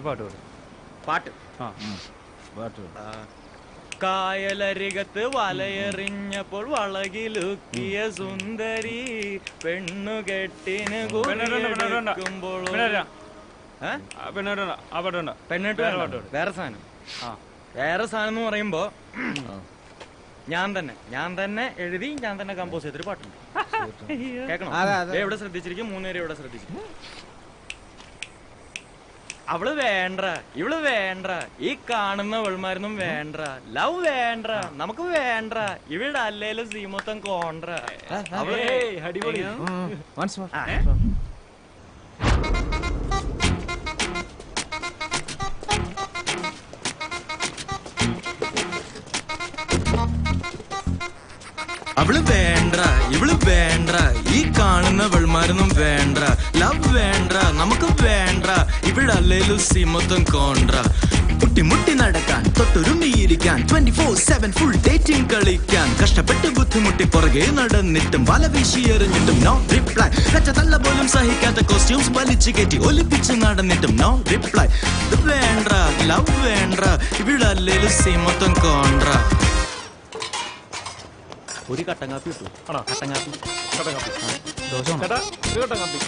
പാട്ട് പാട്ട് പാട്ട് കായലരികത്ത് വലയെറിഞ്ഞപ്പോൾ വളകിലുക്കിയ സുന്ദരി പെണ്ണുകെട്ടിന് വേറെ സാധനം എന്ന് പറയുമ്പോ ഞാൻ തന്നെ എഴുതി ഞാൻ തന്നെ കമ്പോസ് ചെയ്തൊരു പാട്ടുണ്ട്. കേൾക്കണം? എവിടെ ശ്രദ്ധിച്ചിരിക്കും? 3 പേര് ഇവിടെ ശ്രദ്ധിച്ചിരിക്കും. അവള് വേണ്ട, ഇവള് വേണ്ട, ഈ കാണുന്ന വെൾമാരൊന്നും വേണ്ട, ലവ് വേണ്ട, നമുക്ക് വേണ്ട, ഇവിടെ അല്ലേലും സീമൊത്തം കോണ്ട. അടിപൊളി. അവള് വേണ്ട, ഇവള് വേണ്ട, ഈ കാണുന്ന വെൾമാരൊന്നും വേണ്ട, ലവ് വേണ്ട, നമുക്ക് വേണ്ട, ഇവിടെ അല്ലേലും സീമൊത്തം കോണ്ട. മുട്ടി നടക്കാൻ, തൊട്ടുരുമ്മിയിരിക്കാൻ, 24/7 ഫുൾ ഡേറ്റിംഗ് കളിക്കാൻ, കഷ്ടപ്പെട്ട് ബുദ്ധിമുട്ടി പുറകെ നടന്നിട്ടും വല വീശി എറിഞ്ഞിട്ടും നോ റിപ്ലൈ. തല്ല പോലും സഹിക്കാത്ത കോസ്റ്റ്യൂംസ് വലിച്ചു കയറ്റി ഒലിപ്പിച്ച് നടന്നിട്ടും നോ റിപ്ലൈ. ഇത് വേണ്ട, ലവ് വേണ്ട, ഇവിടെ അല്ലേലും സീമൊത്തം കോണ്ട. ഒരു കട്ടൻ കാപ്പി കിട്ടു. കട്ടൻ കാപ്പി ദോശ കട്ടൻ കാപ്പി.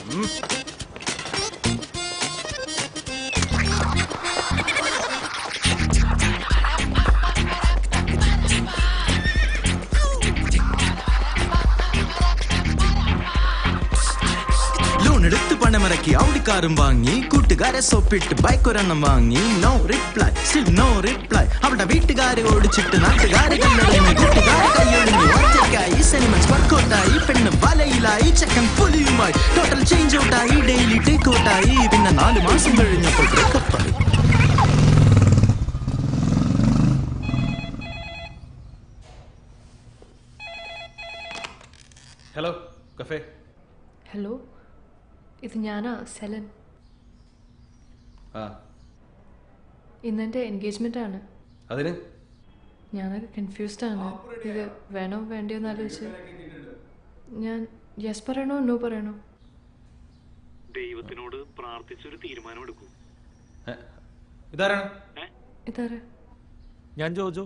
ലോണെടുത്ത് പണമിറക്കി ഔഡിക്കാരും വാങ്ങി, കൂട്ടുകാരെ സൊപ്പിട്ട് ബൈക്ക് ഒരെണ്ണം വാങ്ങി. No reply, still no reply. അവിടെ വീട്ടുകാരെ ഓടിച്ചിട്ട് നാട്ടുകാരെ കൂട്ടുകാരെ കൈയൊഴിഞ്ഞു. ഒറ്റയ്ക്കായി സെനിമൻസ് വർക്കൗട്ടായി, പെണ്ണ് വലയിലായി, ചെക്കൻ പുലിയുമായി. ടോട്ടൽ ചേഞ്ച് ഔട്ടായി, ഡെയിലി ടേക്ക് ഔട്ടായി. പിന്നെ 4 മാസം കഴിഞ്ഞപ്പോൾ ബ്രേക്കപ്പായി. Hello cafe. ഹലോ, ഇത് ഞാനാ സെലൻ. ഇന്നെൻ്റെ എൻഗേജ്മെൻ്റ് ആണ്. അതിന് ഞാനൊക്കെ കൺഫ്യൂസ്ഡ് ആണ്. ഇത് വേണോ വേണ്ടയോ എന്ന് ആലോചിച്ച് ഞാൻ യെസ് പറയണോ നോ പറയണോ? ദൈവത്തിനോട് പ്രാർത്ഥിച്ചൊരു തീരുമാനം എടുക്കൂ. ഇതാരാ? ഞാൻ ജോജോ.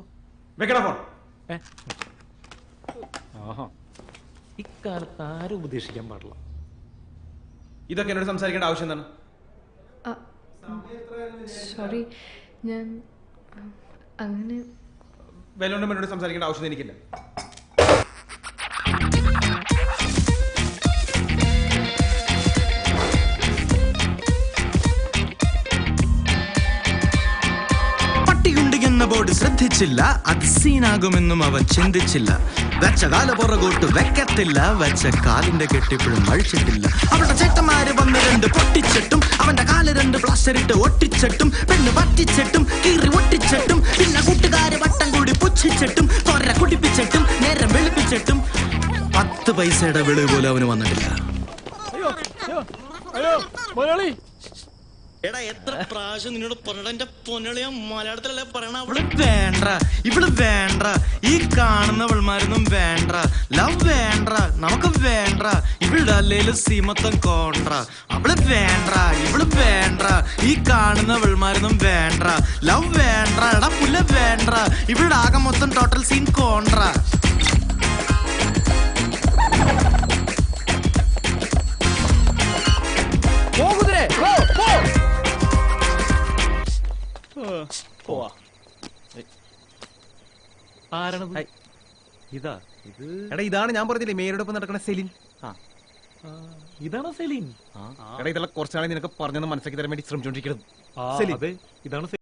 ഇക്കാലത്ത് ആരും ഉപദേശിക്കാൻ പാടില്ല. ഇതൊക്കെ എന്നോട് സംസാരിക്കേണ്ട ആവശ്യം എന്താണ്? സോറി, ഞാൻ അങ്ങനെ വെല്ലോണ്ടും എന്നോട് സംസാരിക്കേണ്ട ആവശ്യം എനിക്കില്ല. പട്ടിയുണ്ട് എന്ന ബോർഡ് ശ്രദ്ധിച്ചില്ല, അത് സീനാകുമെന്നും അവൻ ചിന്തിച്ചില്ല. വെച്ച കാല പുറകോട്ട് വെക്കത്തില്ല, വെച്ച കാലിന്റെ കെട്ടിപ്പോഴും അഴിച്ചിട്ടില്ല. അവളുടെ ചേട്ടന്മാര് വന്ന് 2 പൊട്ടിച്ചിട്ടും, അവന്റെ കാല് 2 പ്ലാസ്റ്റർ ഇട്ട് ഒട്ടിച്ചിട്ടും, പെണ്ണ് പറ്റിച്ചിട്ടും കീറി ഒട്ടിച്ചിട്ടും, പിന്നെ കൂട്ടുകാര് വട്ടം കൂടി പുച്ഛിച്ചിട്ടും, തൊര കുടിപ്പിച്ചിട്ടും, നേരം വെളുപ്പിച്ചിട്ടും 10 പൈസയുടെ വെളി പോലും അവന് വന്നിട്ടില്ല. എടാ, എത്ര പ്രാവശ്യം നിന്നോട് പറഞ്ഞ എന്റെ പൊന്നളിയ മലയാളത്തിലല്ലേ പറയണ? അവള് വേണ്ട, ഇവള് വേണ്ട, ഈ കാണുന്ന വെൾമാരൊന്നും വേണ്ട, ലവ് വേണ്ട, നമുക്ക് വേണ്ട, ഇവിടെ അല്ലേലും സീമത്തം കോണ്ട. അവള് വേണ്ട, ഇവള് വേണ്ട, ഈ കാണുന്ന വെൾമാരൊന്നും വേണ്ട, ലവ് വേണ്ട, എടാ പുല്ല വേണ്ട, ഇവിടെ ആകെ മൊത്തം ടോട്ടൽ സീൻ കോണ്ട. ഇതാണ് ഞാൻ പറഞ്ഞില്ലേ മേരോടൊപ്പം നടക്കുന്ന സെലിൻ. ഇതാണോ സെലീൻ? എടാ, ഇതെല്ലാം കുറച്ചാളെ നിനക്ക് പറഞ്ഞെന്ന് മനസ്സിലാക്കി തരാൻ വേണ്ടി ശ്രമിച്ചോണ്ടിരിക്കുന്നത്. ഇതാണ്